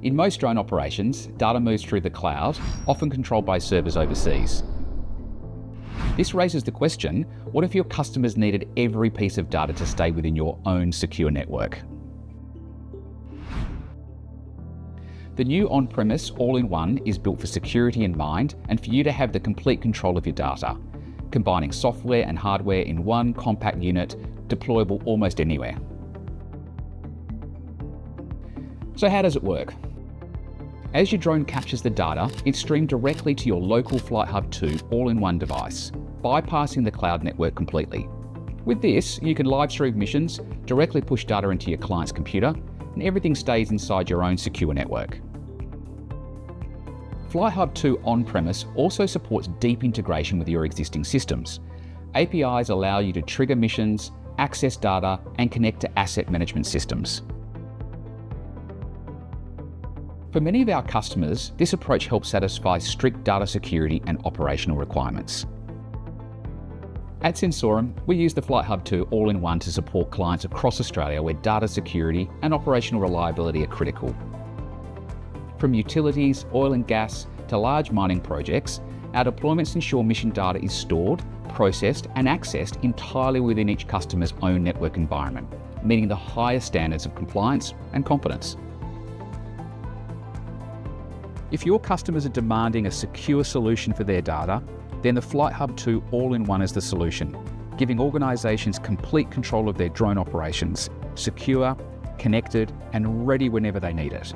In most drone operations, data moves through the cloud, often controlled by servers overseas. This raises the question, what if your customers needed every piece of data to stay within your own secure network? The new on-premise all-in-one is built for security in mind and for you to have the complete control of your data, combining software and hardware in one compact unit, deployable almost anywhere. So how does it work? As your drone captures the data, it's streamed directly to your local FlightHub 2 all-in-one device, bypassing the cloud network completely. With this, you can live stream missions, directly push data into your client's computer, and everything stays inside your own secure network. FlightHub 2 on-premise also supports deep integration with your existing systems. APIs allow you to trigger missions, access data, and connect to asset management systems. For many of our customers, this approach helps satisfy strict data security and operational requirements. At Sensorem, we use the FlightHub 2 all-in-one to support clients across Australia where data security and operational reliability are critical. From utilities, oil and gas, to large mining projects, our deployments ensure mission data is stored, processed and accessed entirely within each customer's own network environment, meeting the highest standards of compliance and confidence. If your customers are demanding a secure solution for their data, then the FlightHub 2 all-in-one is the solution, giving organisations complete control of their drone operations, secure, connected and ready whenever they need it.